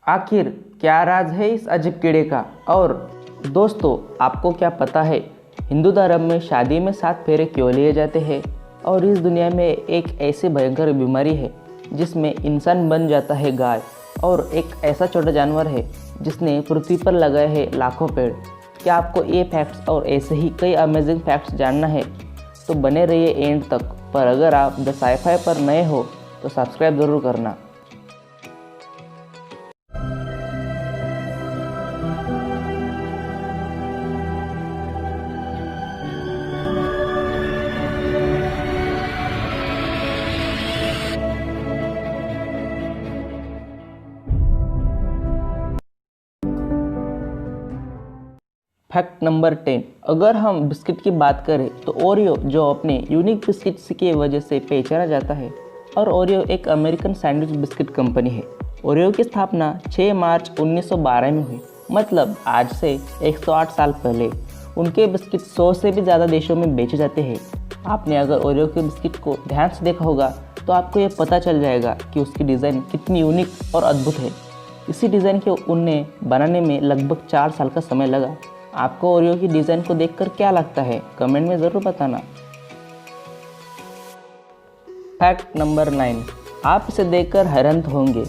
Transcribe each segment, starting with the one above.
आखिर क्या राज है इस अजीब कीड़े का। और दोस्तों, आपको क्या पता है हिंदू धर्म में शादी में 7 फेरे क्यों लिए जाते हैं। और इस दुनिया में एक ऐसी भयंकर बीमारी है जिसमें इंसान बन जाता है गाय, और एक ऐसा छोटा जानवर है जिसने पृथ्वी पर लगाए हैं लाखों पेड़। क्या आपको ये फैक्ट्स और ऐसे ही कई अमेजिंग फैक्ट्स जानना है तो बने रहिए एंड तक। पर अगर आप द साई-फाई पर नए हो तो सब्सक्राइब ज़रूर करना। फैक्ट नंबर 10, अगर हम बिस्किट की बात करें तो ओरियो जो अपने यूनिक बिस्किट्स की वजह से पहचाना जाता है, और ओरियो एक अमेरिकन सैंडविच बिस्किट कंपनी है। ओरियो की स्थापना 6 मार्च 1912 में हुई, मतलब आज से 108 साल पहले। उनके बिस्किट 100 से भी ज़्यादा देशों में बेचे जाते हैं। आपने अगर ओरियो के बिस्किट को ध्यान से देखा होगा तो आपको ये पता चल जाएगा कि उसकी डिज़ाइन कितनी यूनिक और अद्भुत है। इसी डिज़ाइन के उन्हें बनाने में लगभग 4 साल का समय लगा। आपको ओरियो की डिज़ाइन को देखकर क्या लगता है, कमेंट में ज़रूर बताना। फैक्ट नंबर 9, आप इसे देखकर हैरान होंगे।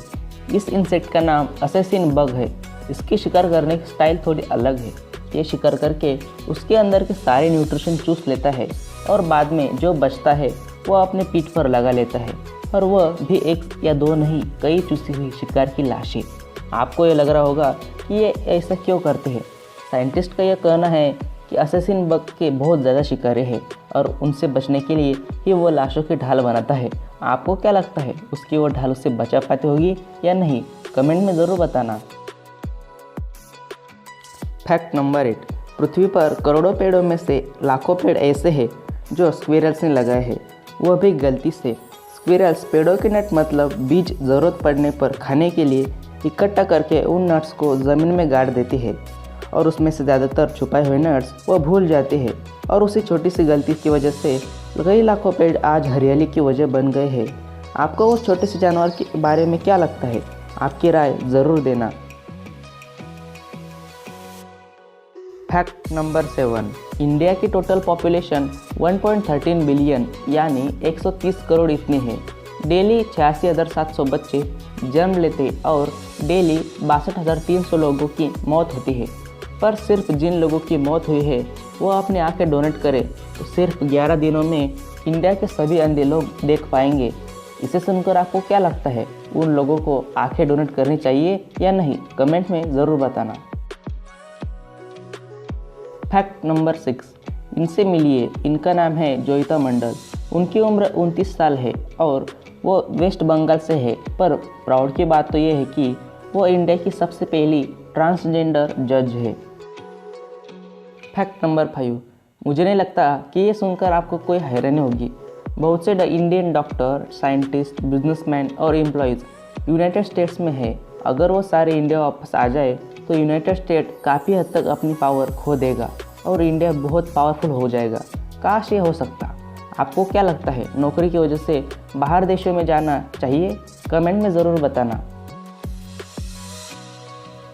इस इंसेक्ट का नाम असैसिन बग है। इसकी शिकार करने की स्टाइल थोड़ी अलग है। ये शिकार करके उसके अंदर के सारे न्यूट्रिशन चूस लेता है और बाद में जो बचता है वह अपने पीठ पर लगा लेता है, और वह भी 1 या 2 नहीं, कई चूसी हुई शिकार की लाशें। आपको ये लग रहा होगा कि ये ऐसा क्यों करते हैं। साइंटिस्ट का यह कहना है कि असैसिन बग के बहुत ज़्यादा शिकारी हैं और उनसे बचने के लिए ही वो लाशों की ढाल बनाता है। आपको क्या लगता है, उसकी वो ढाल उससे बचा पाती होगी या नहीं, कमेंट में ज़रूर बताना। फैक्ट नंबर 8, पृथ्वी पर करोड़ों पेड़ों में से लाखों पेड़ ऐसे हैं जो स्क्विरल्स ने लगाए हैं, वह भी गलती से। स्क्विरल्स पेड़ों के नट मतलब बीज ज़रूरत पड़ने पर खाने के लिए इकट्ठा करके उन नट्स को ज़मीन में गाड़ देती है, और उसमें से ज़्यादातर छुपाए हुए नट्स वो भूल जाते हैं, और उसी छोटी सी गलती की वजह से कई लाखों पेड़ आज हरियाली की वजह बन गए हैं। आपको उस छोटे से जानवर के बारे में क्या लगता है, आपकी राय ज़रूर देना। फैक्ट नंबर 7, इंडिया की टोटल पॉपुलेशन 1.13 बिलियन यानी 130 करोड़ इतनी है। डेली 86,700 बच्चे जन्म लेते और डेली 62,300 लोगों की मौत होती है। पर सिर्फ जिन लोगों की मौत हुई है वो अपनी आंखें डोनेट करें तो सिर्फ 11 दिनों में इंडिया के सभी अंधे लोग देख पाएंगे। इसे सुनकर आपको क्या लगता है, उन लोगों को आंखें डोनेट करनी चाहिए या नहीं, कमेंट में ज़रूर बताना। फैक्ट नंबर 6, इनसे मिलिए। इनका नाम है जोईता मंडल। उनकी उम्र 29 साल है और वो वेस्ट बंगाल से है। पर प्राउड की बात तो ये है कि वो इंडिया की सबसे पहली ट्रांसजेंडर जज है। फैक्ट नंबर 5, मुझे नहीं लगता कि ये सुनकर आपको कोई हैरानी होगी। बहुत से इंडियन डॉक्टर, साइंटिस्ट, बिजनेसमैन और एम्प्लॉयज़ यूनाइटेड स्टेट्स में है। अगर वो सारे इंडिया वापस आ जाए तो यूनाइटेड स्टेट काफ़ी हद तक अपनी पावर खो देगा और इंडिया बहुत पावरफुल हो जाएगा। काश ये हो सकता। आपको क्या लगता है, नौकरी की वजह से बाहर देशों में जाना चाहिए, कमेंट में ज़रूर बताना।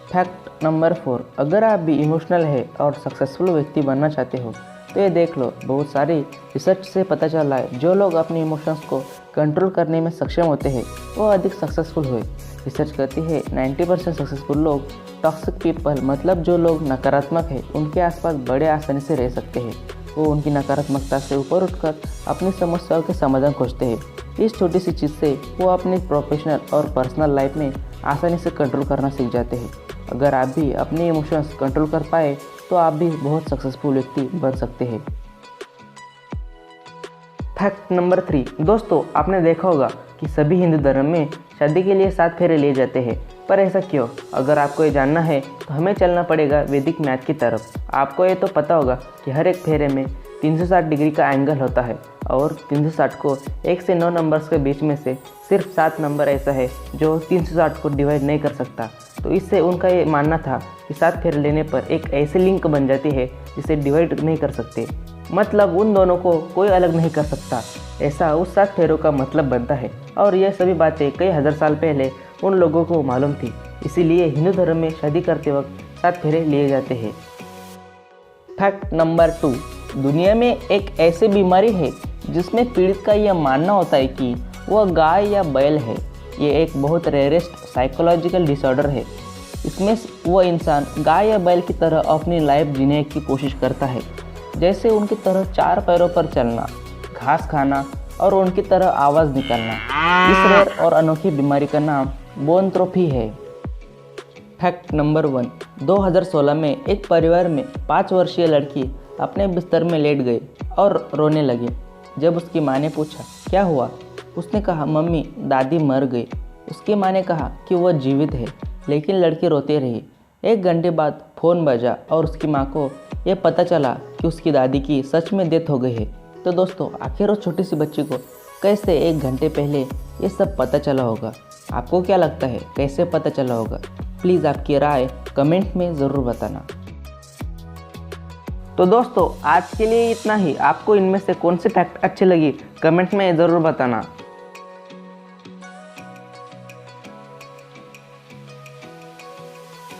फैक्ट नंबर 4, अगर आप भी इमोशनल है और सक्सेसफुल व्यक्ति बनना चाहते हो तो ये देख लो। बहुत सारी रिसर्च से पता चला है जो लोग अपने इमोशंस को कंट्रोल करने में सक्षम होते हैं वो अधिक सक्सेसफुल हुए। रिसर्च कहती है 90% सक्सेसफुल लोग टॉक्सिक पीपल, मतलब जो लोग नकारात्मक है, उनके आसपास बड़े आसानी से रह सकते हैं। वो उनकी नकारात्मकता से ऊपर उठकर अपनी समस्याओं के समाधान खोजते हैं। इस छोटी सी चीज़ से वो अपनी प्रोफेशनल और पर्सनल लाइफ में आसानी से कंट्रोल करना सीख जाते हैं। अगर आप भी अपने इमोशंस कंट्रोल कर पाए तो आप भी बहुत सक्सेसफुल व्यक्ति बन सकते हैं। फैक्ट नंबर 3, दोस्तों आपने देखा होगा कि सभी हिंदू धर्म में शादी के लिए 7 फेरे लिए जाते हैं, पर ऐसा क्यों? अगर आपको ये जानना है तो हमें चलना पड़ेगा वैदिक मैथ की तरफ। आपको ये तो पता होगा कि हर एक फेरे में 360 डिग्री का एंगल होता है, और 360 को 1 से 9 नंबर्स के बीच में से सिर्फ 7 नंबर ऐसा है जो 360 को डिवाइड नहीं कर सकता। तो इससे उनका ये मानना था कि 7 फेरे लेने पर एक ऐसी लिंक बन जाती है जिसे डिवाइड नहीं कर सकते, मतलब उन दोनों को कोई अलग नहीं कर सकता। ऐसा उस 7 फेरों का मतलब बनता है। और यह सभी बातें कई हज़ार साल पहले उन लोगों को मालूम थी, इसीलिए हिंदू धर्म में शादी करते वक्त 7 फेरे लिए जाते हैं। फैक्ट नंबर 2, दुनिया में एक ऐसी बीमारी है जिसमें पीड़ित का यह मानना होता है कि वह गाय या बैल है। ये एक बहुत रेयरेस्ट साइकोलॉजिकल डिसऑर्डर है। इसमें वह इंसान गाय या बैल की तरह अपनी लाइफ जीने की कोशिश करता है, जैसे उनकी तरह 4 पैरों पर चलना, घास खाना और उनकी तरह आवाज़ निकालना। इस रेयर और अनोखी बीमारी का नाम बोनथ्रोपी है। फैक्ट नंबर 1, 2016 में एक परिवार में 5 वर्षीय लड़की अपने बिस्तर में लेट गई और रोने लगी। जब उसकी माँ ने पूछा क्या हुआ, उसने कहा मम्मी दादी मर गई। उसकी माँ ने कहा कि वह जीवित है, लेकिन लड़की रोती रही। 1 घंटे बाद फ़ोन बजा और उसकी माँ को यह पता चला कि उसकी दादी की सच में डेथ हो गई है। तो दोस्तों, आखिर उस छोटी सी बच्ची को कैसे 1 घंटे पहले ये सब पता चला होगा? आपको क्या लगता है, कैसे पता चला होगा? प्लीज़ आपकी राय कमेंट में ज़रूर बताना। तो दोस्तों, आज के लिए इतना ही। आपको इनमें से कौन सी फैक्ट अच्छी लगी कमेंट में ज़रूर बताना।